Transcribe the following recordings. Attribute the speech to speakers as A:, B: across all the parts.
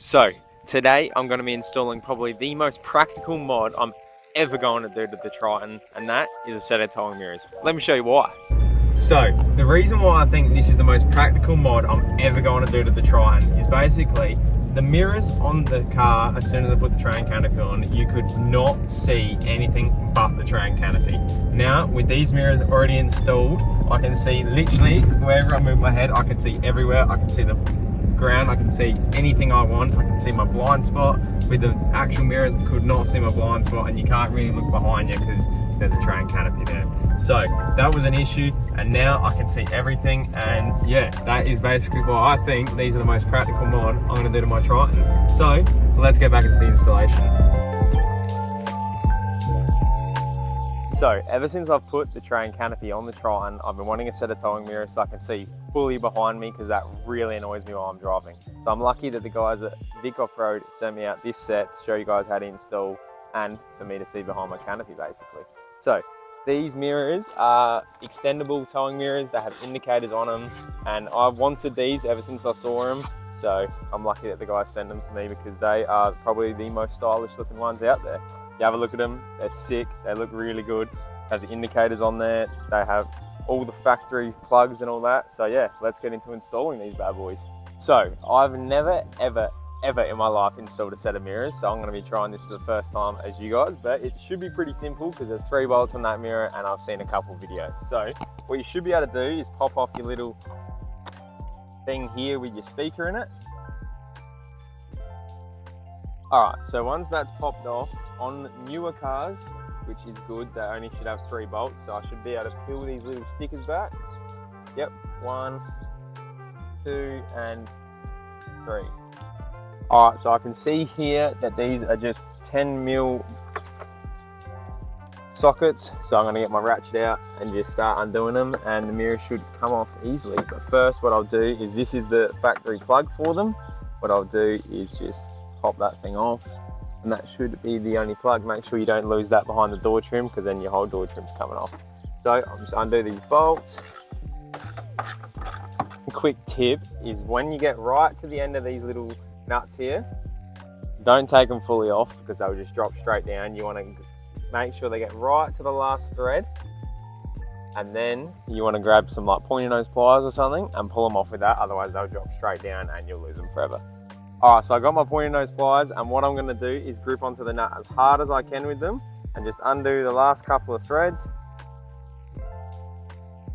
A: So today I'm going to be installing probably the most practical mod I'm ever going to do to the Triton, and that is a set of towing mirrors. Let me show you why. So the reason why I think this is the most practical mod I'm ever going to do to the Triton is basically the mirrors on the car. As soon as I put the train canopy on, you could not see anything but the train canopy. Now with these mirrors already installed, I can see literally wherever I move my head. I can see everywhere. I can see the ground, I can see anything I want. I can see my blind spot. With the actual mirrors, I could not see my blind spot, and you can't really look behind you because there's a train canopy there. So that was an issue, and now I can see everything. And yeah, that is basically why I think these are the most practical mod I'm going to do to my Triton. So let's get back into the installation. So ever since I've put the train canopy on the Triton, I've been wanting a set of towing mirrors so I can see fully behind me, because that really annoys me while I'm driving. So I'm lucky that the guys at Vic Off-Road sent me out this set to show you guys how to install and for me to see behind my canopy basically. So these mirrors are extendable towing mirrors. They have indicators on them, and I've wanted these ever since I saw them. So I'm lucky that the guys sent them to me, because they are probably the most stylish looking ones out there. You have a look at them, they're sick, they look really good. They have the indicators on there, they have all the factory plugs and all that. So yeah, let's get into installing these bad boys. So I've never ever in my life installed a set of mirrors, so I'm going to be trying this for the first time as you guys, but it should be pretty simple because there's 3 bolts on that mirror and I've seen a couple videos. So what you should be able to do is pop off your little thing here with your speaker in it. Alright, so once that's popped off, on newer cars, which is good, they only should have 3 bolts, so I should be able to peel these little stickers back. Yep, 1, 2 and 3. Alright, so I can see here that these are just 10mm sockets, so I'm going to get my ratchet out and just start undoing them, and the mirror should come off easily. But first what I'll do is, this is the factory plug for them. What I'll do is just pop that thing off, and that should be the only plug. Make sure you don't lose that behind the door trim, because then your whole door trim's coming off. So I'll just undo these bolts. A quick tip is, when you get right to the end of these little nuts here, don't take them fully off because they'll just drop straight down. You want to make sure they get right to the last thread, and then you want to grab some like pointy nose pliers or something and pull them off with that, otherwise they'll drop straight down and you'll lose them forever. Alright, so I got my pointy nose pliers, and what I'm going to do is grip onto the nut as hard as I can with them and just undo the last couple of threads,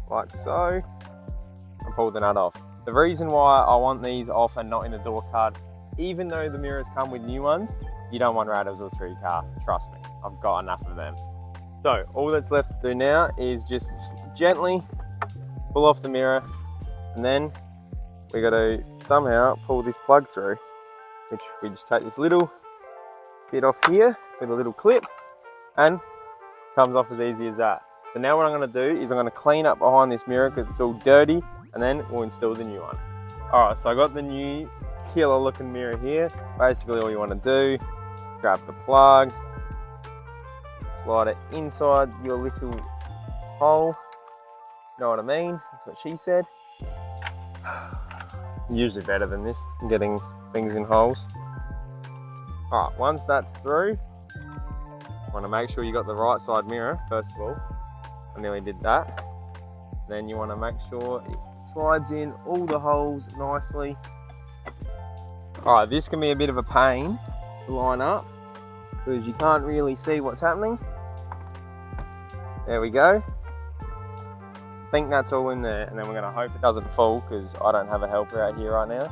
A: like so, and pull the nut off. The reason why I want these off and not in the door card, even though the mirrors come with new ones, you don't want rattles through your car, trust me, I've got enough of them. So all that's left to do now is just gently pull off the mirror, and then we got to somehow pull this plug through, which we just take this little bit off here with a little clip, and comes off as easy as that. So now what I'm going to do is I'm going to clean up behind this mirror because it's all dirty, and then we'll install the new one. Alright, so I got the new killer looking mirror here. Basically all you want to do, grab the plug, slide it inside your little hole, know what I mean? That's what she said. Usually better than this, getting things in holes. Alright, once that's through, you want to make sure you got the right side mirror first of all. I nearly did that. Then you want to make sure it slides in all the holes nicely. Alright, this can be a bit of a pain to line up because you can't really see what's happening. There we go. I think that's all in there, and then we're going to hope it doesn't fall because I don't have a helper out here right now.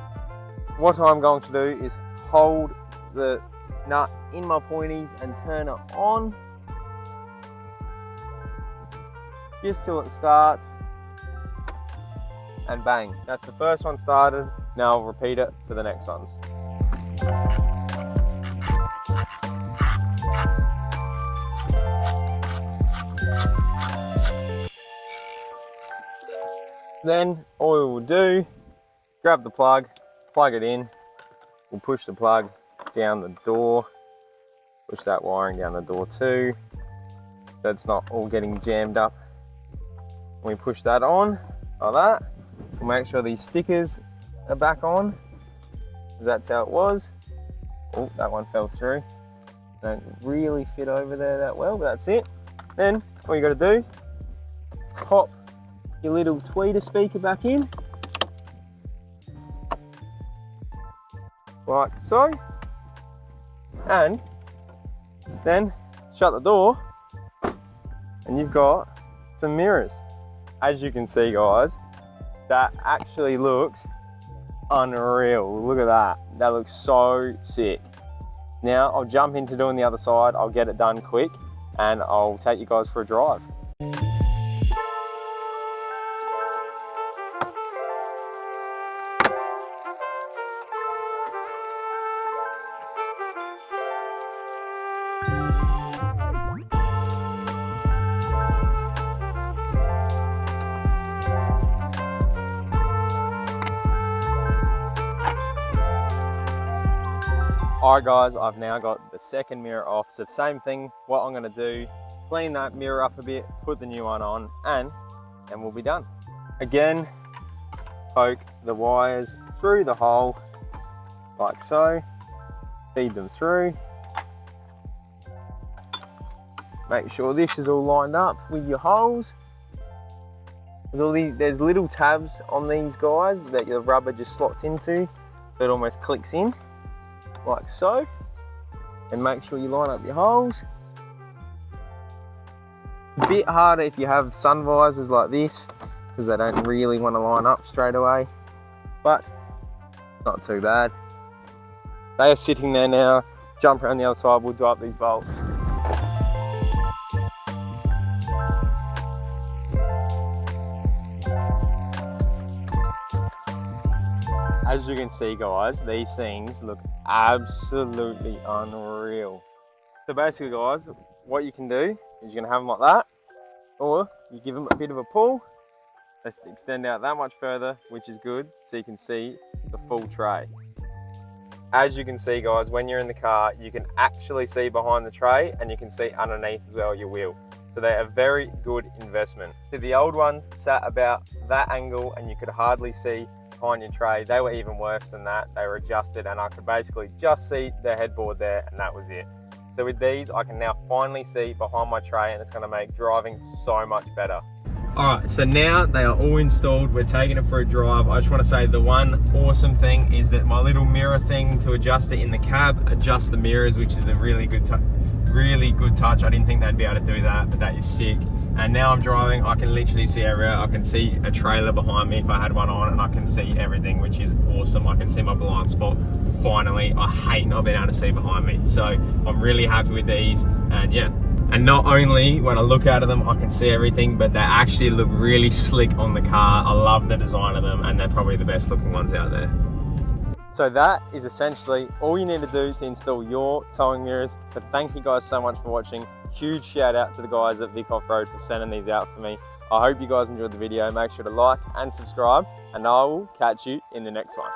A: What I'm going to do is hold the nut in my pointies and turn it on just till it starts, and bang, that's the first one started. Now I'll repeat it for the next ones. Then all we will do, grab the plug it in, we'll push the plug down the door, push that wiring down the door too, so it's not all getting jammed up. When we push that on, like that, we'll make sure these stickers are back on, because that's how it was. Oh, that one fell through. Don't really fit over there that well, but that's it. Then all you got to do, pop your little tweeter speaker back in, like so, and then shut the door, and you've got some mirrors. As you can see, guys, that actually looks unreal. Look at that. That looks so sick. Now I'll jump into doing the other side. I'll get it done quick and I'll take you guys for a drive. Alright guys, I've now got the second mirror off. So same thing, what I'm gonna do, clean that mirror up a bit, put the new one on, and then we'll be done. Again, poke the wires through the hole, like so, feed them through. Make sure this is all lined up with your holes. There's little tabs on these guys that the rubber just slots into, so it almost clicks in. Like so, and make sure you line up your holes. A bit harder if you have sun visors like this, because they don't really want to line up straight away, but it's not too bad. They are sitting there now. Jump around the other side, we'll do up these bolts. As you can see, guys, these things look absolutely unreal. So basically, guys, what you can do is you're gonna have them like that, or you give them a bit of a pull. Let's extend out that much further, which is good, so you can see the full tray. As you can see, guys, when you're in the car, you can actually see behind the tray, and you can see underneath as well your wheel. So they're a very good investment. So the old ones sat about that angle, and you could hardly see behind your tray. They were even worse than that. They were adjusted and I could basically just see the headboard there, and that was it. So with these, I can now finally see behind my tray, and it's going to make driving so much better. Alright, so now they are all installed. We're taking it for a drive. I just want to say the one awesome thing is that my little mirror thing to adjust it in the cab adjusts the mirrors, which is a really good touch. I didn't think they'd be able to do that, but that is sick. And now I'm driving, I can literally see everywhere. I can see a trailer behind me if I had one on, and I can see everything, which is awesome. I can see my blind spot finally. I hate not being able to see behind me. So I'm really happy with these, and yeah. And not only when I look out of them, I can see everything, but they actually look really slick on the car. I love the design of them, and they're probably the best looking ones out there. So that is essentially all you need to do to install your towing mirrors. So thank you guys so much for watching. Huge shout out to the guys at Vic Off-Road for sending these out for me. I hope you guys enjoyed the video. Make sure to like and subscribe, and I will catch you in the next one.